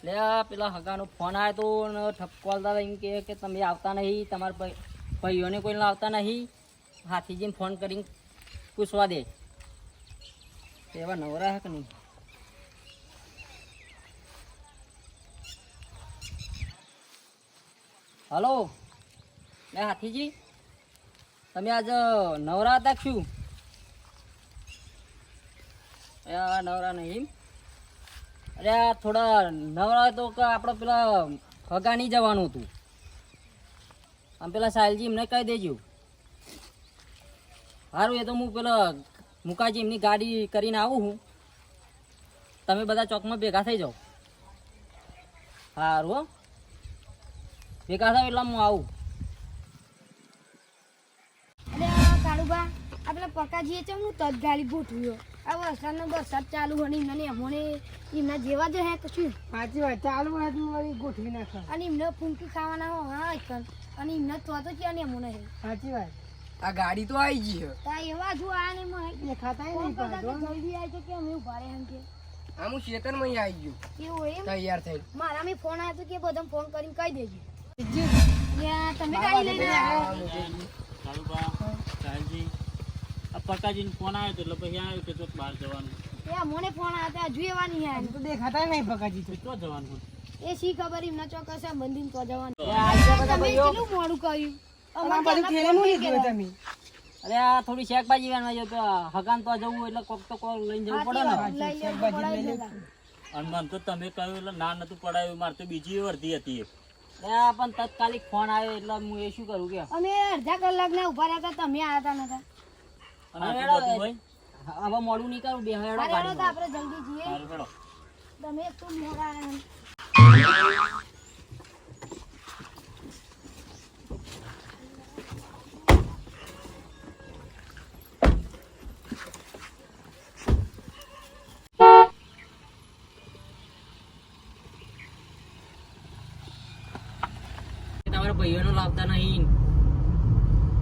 લે પેલા હગાનો ફોન આવ્યો તો ને ઠપકોલતા એમ કે તમે આવતા નહીં, તમારા ભાઈઓને કોઈ આવતા નહીં. હાથીજીને ફોન કરીને પૂછવા દે એવા નવરા હે કે નહીં. હલો લે હાથીજી, તમે આજ નવરા હતા શું? નવરા નહીં. અરે થોડા નવરા તો કે આપણે પેલા હગા નહીં જવાનું હતું. આમ પેલા સાહેલજી એમને કહી દેજો. સારું, એ તો હું પેલા મુકાજી એમની ગાડી કરીને આવું હું. તમે બધા ચોકમાં ભેગા થઈ જાઓ. સારું હો, ભેગા થાવ એટલે હું આવું. અરે કાળુબા, આ પેલા પકાજીએ છે હું તત્ગાડી ગોઠવ્યો. આ વરસાદ ચાલુ હોય એમને એમોને એમના જેવા જ હે કશું. સાચી વાત, ચાલુ હોય તો વળી ગોઠવી નાખો. અને એમને ફૂંકી ખાવાના હો હા એકન. અને એમને તો ક્યાં ને એમોને હે. સાચી વાત. આ ગાડી તો આવી ગઈ તા એવા જો આ ને મને દેખાતા ફોન નહીં કરતા પાછો. કે જલ્દી આવી તો કે અમે ઉભા રહે એમ કે. આ હું શેતરમાં આવી ગયું એવું એમ તૈયાર થઈ. મારા મેં ફોન આવ્યો તો કે બધા ફોન કરીને કહી દેજો. જી. યા તમે ગાડી લઈને આવ્યા. કાળુબા, સાહેબજી, આ પકાજીને ફોન આવ્યો હતો એટલે પછી આવ્યું કે ચોક બહાર જવાનું. યા મને ફોન આવ્યો હજુ એવા નહીં આમ આવ્યા. તો દેખાતા નહીં પકાજી તો. તો જવાનું. એ શી ખબર એમના ચોક્કસ બંધીને તો જવાનું. બધા તમે ભાઈઓ, કેટલું મોડું કર્યું. આ બધું ઠેલેનું લીધું હોય તમે. અરે આ થોડી શાકભાજી વેણવા જો તો હગાન તો જવું એટલે કોક તો કોક લઈને જવું પડે ને. લઈ લેવું તો પડાવી દેતા. અને મને તો તમે કહ્યું એટલે ના નતું પડાયું, મારે તો બીજી વર્ધી હતી. અરે પણ તત્કાલિક ફોન આવ્યો એટલે હું એ શું કરું કે અમે અડધા કલાકના ઉભા રહ્યા હતા, તમે આવ્યા હતા નતા. અને આટલું બધું હોય. હવે મોડું નહીં કરું, બે હેડો અરે હેડો તો ગાડીમાં. આપણે જલ્દી જઈએ. સારું હેડો. તમે એક તો મોડા આવ્યા. તમારા ભાઈઓને લાવતા નહીં.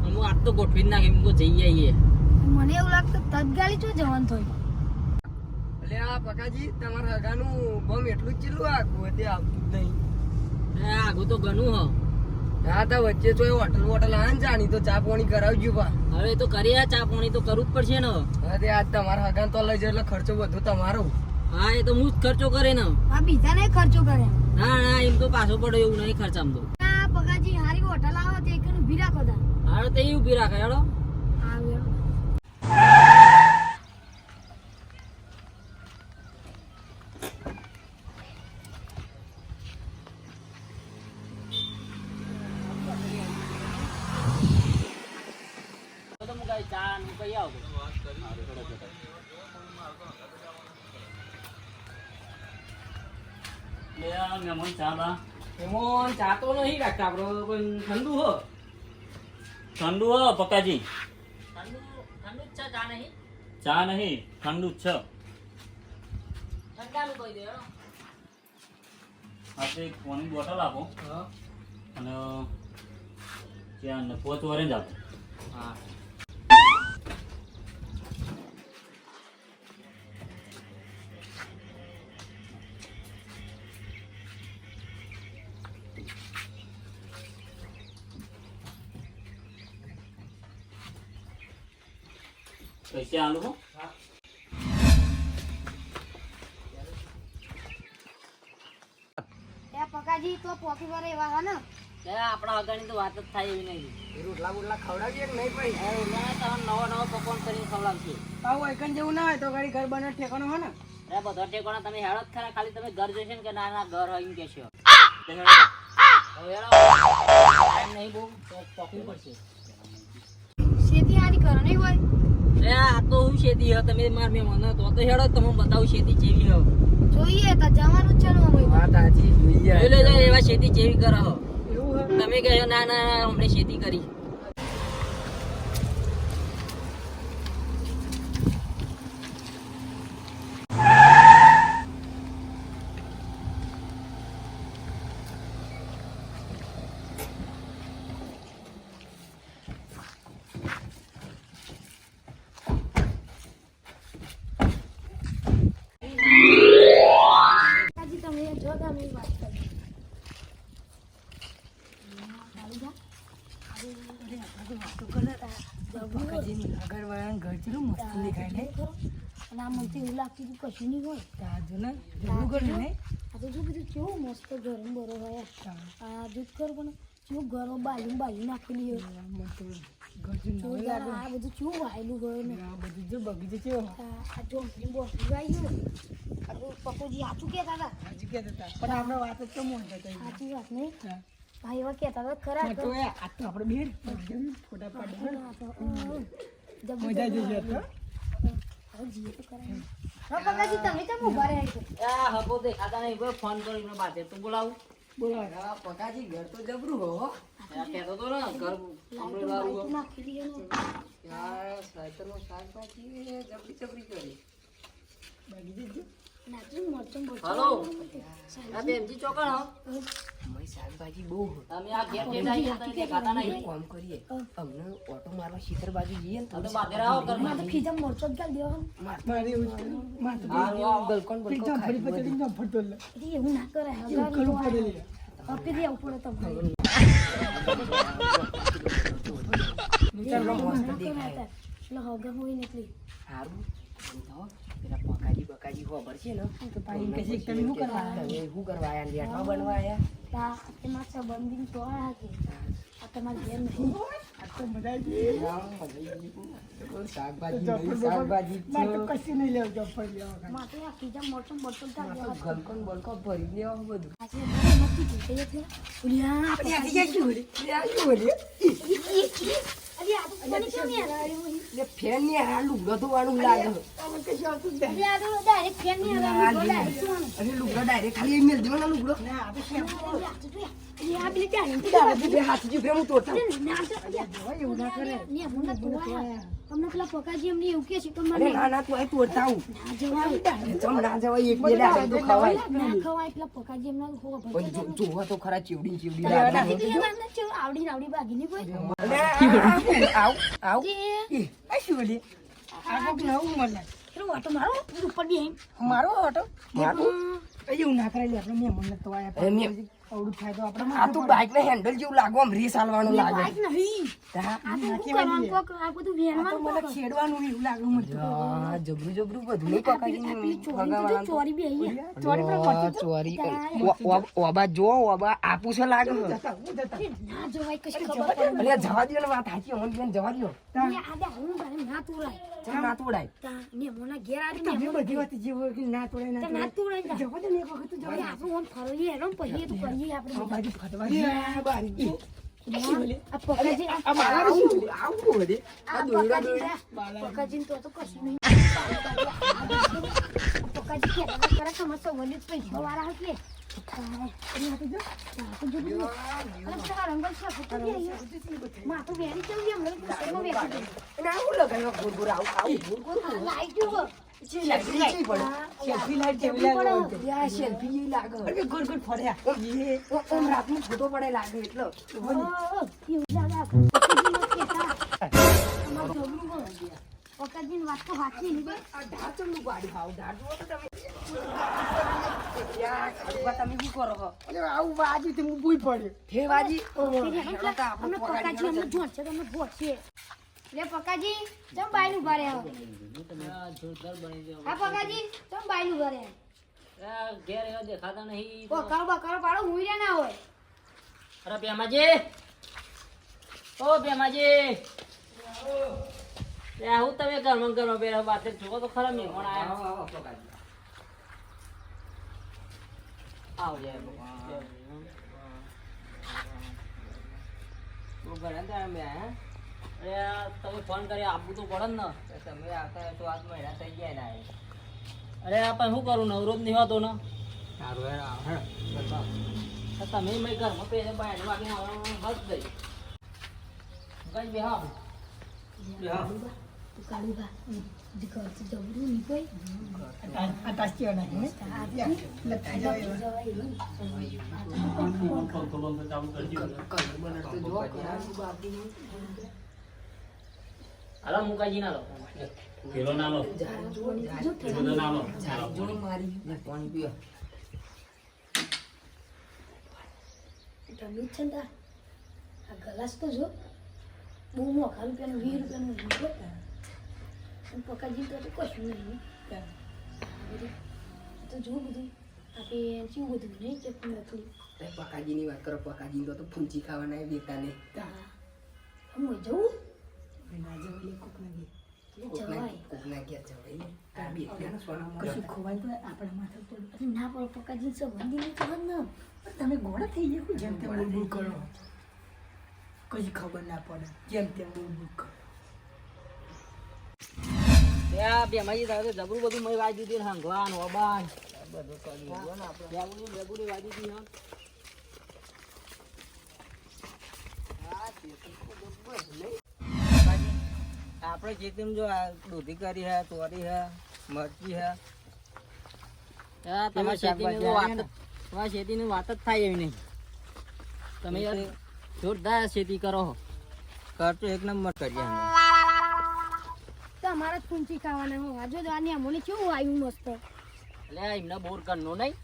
હું આજ તો ગોઠવી જ નાખી, હું જઈ આવીએ. મને એવું લાગતું તત્કાલી શું જવાનું થયું. એટલે આ પકાજી તમારા હગાનું બમ એટલું જ ચીલું આગું હતી આવતું જ નહીં. આગું તો ઘણું હ. હા તો વચ્ચે તો એ હોટલ વોટલ આવે ને જાણી તો ચા પાણી કરાવજો પા. હવે તો કરીએ, ચા પાણી તો કરવું જ પડશે ને. હા તે આજ તમારા હગાન તો લઈ જાય એટલે ખર્ચો બધો તમારો. હા એ તો હું જ ખર્ચો કરે ને. આ બીજા ને ખર્ચો કરે. ના ના એમ તો પાછો પડે એવું નહીં ખર્ચામાં તો. આ પગાજી હારી હોટલ આવે તે એક ઉભી રાખો તા. હાલો તો એ ઊભી રાખે હેડો. આવ્યો. તો હું કઈ ચા ને કઈ આવું. લે આ મહેમાન ચા બા. એમાં ચા તો નહીં રાખતા આપણે, પણ ઠંડુ હો. ઠંડુ હો પકાજી. ઠંડુ ઠંડુ જ છે, ચા નહીં. ચા નહીં, ઠંડુ જ છે. ઠંડાનું કહી દે હેડો. આપણે એક પાણીની બોટલ આપો હા અને ત્યાં 5 ઓરેન્જ આપો. હા. પૈસા આલુ હો. એ પગાજી તો પોકી વાળા એવા હા ને. આપણા અગાની તો વાત જ થાય એવી નહીં. એ રોટલા બોટલા ખવડાવીએ કે નહીં ભાઈ? નવો નવો પકવાન કરીને ખવડાવશે. આવું એકન જેવું ના હોય તો ગાડી ઘર બને ઠેકાણું હોય ને. અરે બધો ઠેકોણા તમે હેડો જ ખરા, ખાલી તમે ઘર જોઈશે ને કે ના ના ઘર હોય એમ કહેશો. તો હેડો. હવે હેડો. ટાઈમ નહીં બહુ તો પકવું પડશે. શેતી હારી કરો નહીં હોય. અરે આ તો હું શેતી હ, તમે માર મેં મને તો હેડો તમને બતાવું શેતી જેવી હ. જોઈએ તો જવાનું જ છે ને ભાઈ. વાત સાચી જોઈએ. જોઈ લેજો એવા શેતી જેવી કરે હ. એવું હોય. તમે કહો ના ના ના અમને શેતી કરી. પગાજી તમે જો તમે વાત કરી. કાળુબા, પકાજી આગળ વાળાનું ઘર ચેટલું મસ્ત દેખાય ને. ખરો? અને આ મને તો એવું લાગતું હતું કશું નહીં હોય. તાજુ ને જોવું ઘર ને. આ તો જો બધું કેવું મસ્ત ગરમ બરો હોય. આ દૂધ કર પણ કેવું ગરમ બાજુ નાખેલી હોય. ઘર જેવું નવું લાગે. આ બધું કેવું વાયેલું હોય ને. આ બધું જો બગીચો કેવો. આ જોંપડી બોસડી વાયેલું. આ તો પપ્પુજી સાચું કહેતા હતા. હજી કહેતા હતા. પણ આપણે વાત જ તો મોટા થઈ. સાચી વાત નહીં. હા. હા એવા કહેતા હતા ખરા. તો એ આ તો આપણે બેન ફોટા પાડીએ. જબરજસ્ત મજા જશે તો. હવે જીએ તો ખરા. હા પપ્પાજી તમે કેમ ઉભા રહ્યા છો? આ હપો દેખાતા નહીં ભાઈ ફોન કરીને બાજે તો બોલાવું બોલો. હા, પકાજી ઘર તો જબરું હો. આ કહેતો તો ને ઘર કમરે વાળું નાખી દઈએ ને. યાર સાયકલનો શાકભાજી જબરી કરી. બગીચો જો. નાચી મરચું બોલચું. હલો આ બેનજી ચોકણ હો અમારી શાકભાજી બહુ હો. તમે આ ઘેર કેટા અહીંયા દેખાતા નહીં કામ કરીએ અમને ઓટો મારવા શીતર બાજુ જઈએ ને હવે બાજે આવો મારે ઘરમાં તો ખીજા મરચો જ ગાલ દેવાનો. મારે એવું છે. મારે તો હારું આવો ગલકોન પીઠા ફરી પછી ના ફરતો લે. એટલે એવું ના કરે. એવું કરવું પડે લે. આપી દેવું પડે તમારે. ચાલો મસ્ત દેખાય. એટલે હગા હોય ને એટલે. સારું તો પેલા પકાજી ખબર છે ને તો પાણી કે છે તમે શું કરવા આવ્યા? તમે શું કરવા આયા લેટવા બનવા આયા આ એમાં સંબંધી તો આ કે આ તમારા ઘેર નહીં. આ તો મજા આવી શાકભાજી મારે તો કશું નહીં લેવું જફર લેવા. માટે આ ખીજા મરચું બોલચું ગાલ દેવા. ગલકોન બલકો ભરી દેવા બધું આજે મસ્તી જીતે એટલે ઉલ્યા અરે આ તો મને કેમ યાર આવ્યું? એટલે ફેન ની આ લુગડો ધોવાનું લાગે અરે આ તો ડાયરેક્ટ ફેન ની આવે ડાયરેક્ટ સુવાનું. અરે લુગડો ડાયરેક્ટ ખાલી એમ મેલ દેવાનો લુગડો અરે આ પેલી ચાલી બે હાથ જો હું તોડતા એવું ના કરે. તમને પેલા પકાજી એમને એવું કે છે કે અરે મને ના તું અહીં તોડતા આવું ના જવાય ચમ ના જવાય એક બે દાડે તો ખવાય ના ખવાય પેલા પકાજી એમના હોવા પણ જોવા તો ખરા ચેવડી આવડી લાગે આવડી બાગી ની કોઈ અને આવ આવ જે આ શું બોલી? આ કોક નવું મળે. પેલો ઓટો મારો ઉપર બી આઈ મારો ઓટો મારું એવું ના કરે લે. આપણે મહેમાનને તો આયા એમ પછી અવળું થાય તો આપણે આ તો બાઇક ને હેન્ડલ જેવું લાગો આમ રેસ હાલવાનું લાગે બાઈક નહીં હા આ તો શું કરવાનું કોક આ બધું વેણવાનું મને કોક છેડવાનું એવું લાગે મને તો. હા જબરું બધું નહીં પકાડી ચોરી બી આઈ ચોરી પર પહોંચી ચોરી ઓબા જો ઓબા આપું છે લાગે જતા હું જતા. ના જવાય કશી ખબર પડે અરે જવા દો ને વાત સાચી હોન બેન જવા દો આ દે હું બારે ના તોડાય ચમ ના તોડાય તા ને મોના ઘેર આવી તમે ને બધી વાત જે હોય કે ના તોડે ના ના તોડે. તોડાય જવા દે ને એક વખત તો જવા દે. આપણે ઓમ ફરવીએ હેરો ને પછી એ તો કરીએ આ આપણે બાજુ ફટવા દે. આ બારી. આ શું બોલી? આ પકાજી આ મારા શું બોલી? આવું બધે આ પકાજી તો કશું નહીં પકાજી કે કરે સમસ્ત વલી પૈસા વાળા હશે માથું વેરી જવું હમણાં અને આવું લગાવ્યો ગોર આવું સેલ્ફી લાઈટ કેવી લાગે? યા સેલ્ફી એ લાગે અરે ગોળ ગોળ ફર્યા. ઓમ રાતનું ફોટો પડે લાગે એટલે પકાજીની વાત તો સાચી નહીં આ ઢાળ ચમનું ગાડી ભાવ ઢાળ જુઓ તો તમે યા ખાલી તમે શું કરો છો અરે આવું બાજુ થી હું ભૂઈ પડ્યો. ફેવાજી અમને પકાજી અમને જોડ છે તમને ભોટ છે લે પકાજી ચમ બાઈનું ઘરે આવો જોરદાર બની ગયો હા પકાજી ચમ બાઈનું ઘરે આ ઘેર એવા દેખાતા નહીં ઓ કરો બકરો પાડો હુઈ રે ના હોય અરે બેમાજી ઓ બેમાજી હું તમે ઘરમાં પેલા વાત જોવો તો ખરા મહેમાન આવ્યા આવ જાય તમે ફોન કરી આપવું તો પડે ને તમે આવતા તો આજ મહિના થઈ ગયા ને અરે આપણે શું કરું નવરોજ નહીં હોતો ને સારું તમે મેં ઘરમાં પેલે બહાર વાગીને આવવાનું હદ દઈ કઈ બેહા તું કાળી બા જે ઘર થી જવરું ની કોઈ આ તાસ્તી વાળા હે? લખી જાવ એવા. હાલો મુકાજી ના લો પેલો ના લો બધો ના લો જોઈ મારી પાણી પીઓ તમે જ છે ને તાર. આ ગ્લાસ તો જો બહુ મોંઘા રૂપિયાનું 20 રૂપિયાનું લીધો અને પકાજી તો કશું નહીં તો જો બધું આપણે શું બધું નહીં ચટણી નકલી પકાજીની વાત કરો, પકાજી તો ફૂંચી ખાવાના વેતા નહીં. હું જવું ના જવું લે કોક ના જવાય કોકના ઘેર જવાય ને. આ બે ત્યાંનો સોનામાં કશું ખોવાય તો આપણા માથે પડે. અરે ના પણ પકાજી સંબંધી નહીં ખબર ને પણ તમે ગોળા થઈ ગયા જેમ તેમ બોલ કરો, કઈ ખબર ના પડે, જેમ તેમ બોલ કરો. ત્યાં બેમાજી તારે તો જબરું બધું મેં વાજી દીધું ને હંગવાન ઓબાન બધું કરી દીધું ને આપણે જબરું વાજી દીધી હા. આપણે ખેતીમાં જો આ દૂધી કરી હે, તોરી હે, મરચી હે, તમારી ખેતીની વાત જ થાય એવી નહીં. તમે યાર જોરદાર ખેતી કરો, ખર્ચો એક નંબર કરીએ અમે. તો અમારા જ પૂંચી ખાવાના હો જો આની અમોને કેવું આવ્યું મસ્ત એટલે એમને બોર કરનો નહીં.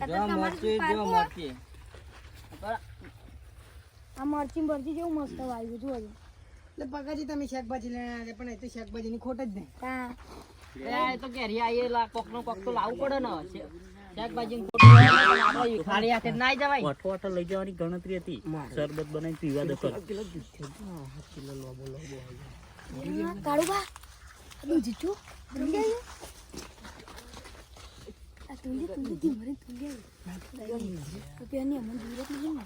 આ તો જો તમારે મરચી શું જો પાકું? મરચી આ મરચી મરચી જેવું મસ્ત આવ્યું જો એટલે પકાજી તમે શાકભાજી લઈને આવ્યા પણ એ તો શાકભાજીની ખોટ જ નહીં. હા એ તો કેરી આયેલા કોક નો કોક તો લાવવું પડે ને. શાકભાજી આપણે ખાલી હાથે ના જવાય. અઠવાટા લઈ જવાની ગણતરી હતી. શરબત બનાવી પીવા દે પર. કાળુબા આ જીચું બંધ આવ્યું આ તુંડી મરે તુંડી તો પેની અમન જરૂરત નહીં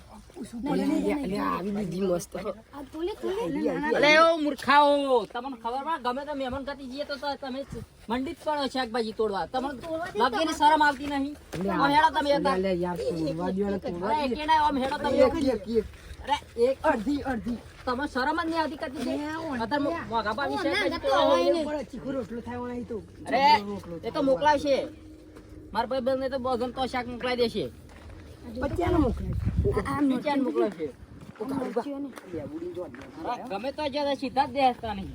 આવી બીજી મસ્ત. આ તુંડી અલે ઓ મૂર્ખાઓ, તમને ખબર પડે ગમે તે મહેમાન ગતિ જઈએ તો તમે મંડી જ પડો શાકભાજી તોડવા. તમને લગીને શરમ આવતી નહીં. આમ હેડો તમે હતા. યાર તોડવા દ્યો ને તોડવા અરે એકેડા આમ હેડો તમે. અરે એક અડધી તમે શરમ જ નહીં આવતી કદી છે. અત્યારે મોઘા ભાવી શાકભાજી તો હોય તોડવા. નહીં. ચીખો રોટલો થાય હોય તો અરે એ તો મોકલાવશે. મારા ભાઈ બેન ને તો બગન તો શાક મોકલાઈ દેશે. પત્યાનો મોકલે. આ નીચે મોકલાવશે. મરચીઓ ને અરે ગમે તો જ્યાં સીધા જ દેતા નહીં.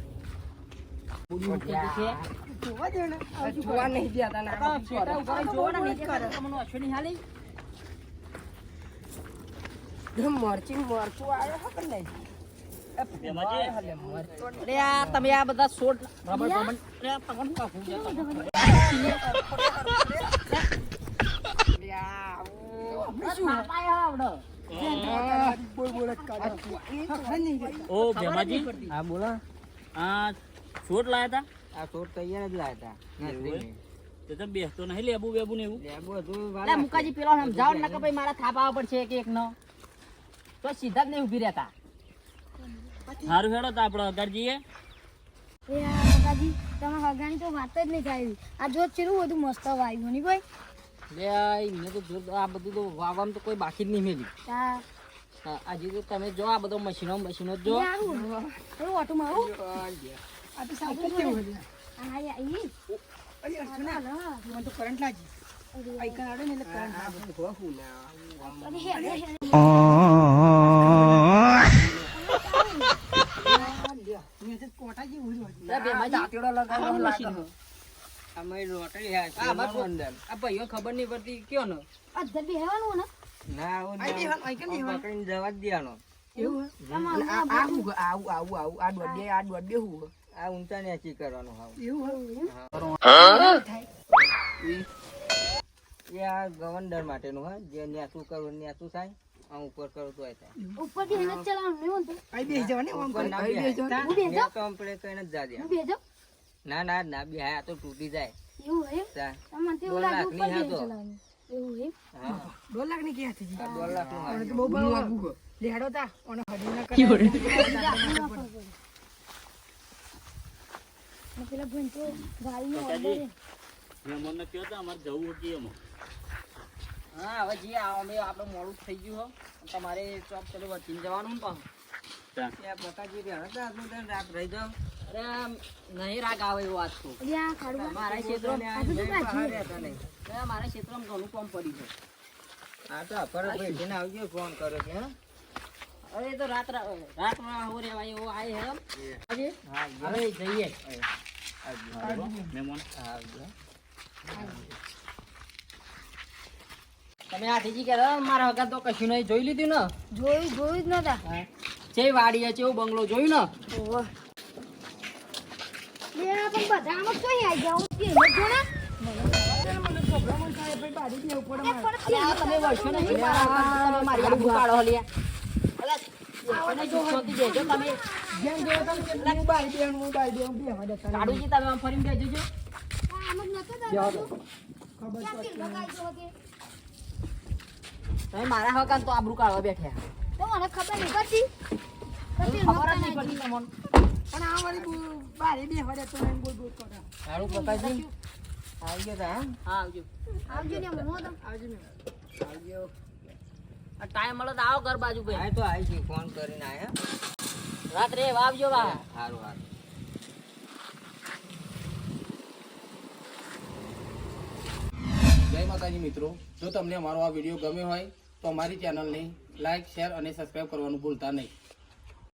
બુડી મૂકેલી છે. જોવા દે ને. જોવા નહીં દેતા ને આ છેટા ઉપર જોવો ને નીચે તમને અશ્વિની હાલી. મરચું આવ્યો હે પણ નહીં. અરે આ તમે આ બધા છોડ રબર ગમન અરે તમને કાફું ઓ ભેમાજી, હા બોલો. આ છોડ લાયા તા? આ છોડ તૈયાર જ લાયા હતા. તે તો બેસતો નહીં લેબુ બેબુ ને એવું. અરે મુકાજી પેલો સમજાવો ને કે ભાઈ મારા થાપ આવવા પડશે એક એક નો તો સીધા જ નહીં ઊભી રહેતા. સારું હેડો તો આપણે અગારજીએ. એ આ કાકાજી તમે હગાની તો વાત જ નહીં થાય. આ જો ચેલું બધું મસ્ત વાવ્યું નહીં ભાઈ. લે એમને તો જો આ બધું તો વાવવામાં તો કોઈ બાકી જ નહીં મેલી. હા આજે તો તમે જો આ બધો મશીનો જો. આવું થોડું ઓટું મારું આ તો સાયકલ કેવું છે? આ આવી અરે અર્ચના, મને તો કરંટ લાગી. આઈકન આડે ને એટલે કરંટ લાગે. અરે હે અરે હે મેં તો કોટા જેવું જ હતું. અરે બેમાજી દાંતેડો લગાવવાનો મશીન લાગે. અમે રોટલી આ ભાઈઓ ખબર નહીં પડતી કયો ને અધર બેહવાનું ને ના આઈકન દેવાનું. પકડીને જવા જ દેવાનો. એવું હે? તમારે આ દોડ બે હું આ ઊંચા નેચી કરવાનું હાવ. એવું હે? એ આ ગવર્નર માટેનું હા જે નેચું કરવું નેચું થાય આ ઉપર કરું તો થાય. ઉપર થી હેને ચલાવવાનું નહીં હોતું. આઈ બેસી જવા ને આમ ઉપર ના કરી. બેહાય. હું બેસજો ને તો આપણે કઈને જ જા દે. હું બેસજો ના બેહાય આ તો તૂટી જાય. એવું હે જા. તમને તેવું દોઢ લાગે લાખની ઉપર હા બેસી તો. ચલાવવાનું એવું હે 2 લાખ ની ક્યાં થઈ ગઈ? આ 2 લાખનું મને હાલ. તો બહુ ભાવ લેડો તા ઓને હડી ના કરે. ને પેલા ભાઈ તો ગાડીનો કાકાજી. ઓર્ડર મહેમાનને કહો તો અમારે જવું હતું એમાં. હા હવે જે આપણે મોડું થઈ ગયું હો તમારે ચોપ ચલો વર્તીને જવાનું ને પાછું. ત્યાં. ત્યાં પકાજી રહ્યા હતા આજનો દિન રાત રહી જાવ. અરે આમ નહીં રાગ આવે એવો આજ તો. યા કાઢવા મારા ક્ષેત્રમાં આ બધું કાઢી. રહેતા નહીં. મારા ક્ષેત્રમાં ઘણું કામ પડી છે. હા તો અફર બેસીને આવજો ફોન કરો કે હા. અરે એ તો રાતમાં હું રેવાય એવો આય હે. હા હવે જઈએ. મહેમાન. આવજો. તમે હાથીજી કહેતા મારા વગર તો કશું નહીં જોઈ લીધું ને જોયું જ નતા. છે વાડી છે એવું બંગલો જોયું ને ઓહો. બે આ પણ બધા આમાં ક્યાં આવી ગયા? હું પેલો જોડે. મને ગભરામણ થાય ભાઈ બારી બેવું પડે એ મારે. પણ અરે આ તમે વર્ષો નહીં તમે મારી આબરૂ કાઢો લ્યા અરે આપણને જો શાંતિ દેજો તમે જેમ જોયો તેમ હું બારી બેહું બેહવા દેતા નહીં. કાઢુજી તમે આમ ફરીને બેસજો છો આમ જ નતો જાઓ દાદા. તો. ખબર ક્યાં પડતી પેલો કાઢ્યો હતો? તમે મારા વગર તો આબરૂ કાઢવા બેઠ્યા તો મને ખબર નહીં પડતી. તો પેલો ખબર જ નહીં કાઢ્યો. પડતી તમને પણ આ વાળી બારી બેહવા દેતો નહીં બોલ બોલ કરે. સારું પપ્પાજી આવી ગયો તા એમ? હા આવજો આવજો ને હું તો. આવજો ને. આવજો. આ ટાઈમ મળે તો આવો ઘર બાજુ ભાઈ આ તો આવી ગઈ ફોન કરીને આયા રાત્રે આવજો વા સારું સારું જય માતાજી મિત્રો, જો તમને અમારો આ વિડીયો ગમ્યો હોય તો અમારી ચેનલને લાઇક, શેર અને સબસ્ક્રાઈબ કરવાનું ભૂલતા નહીં.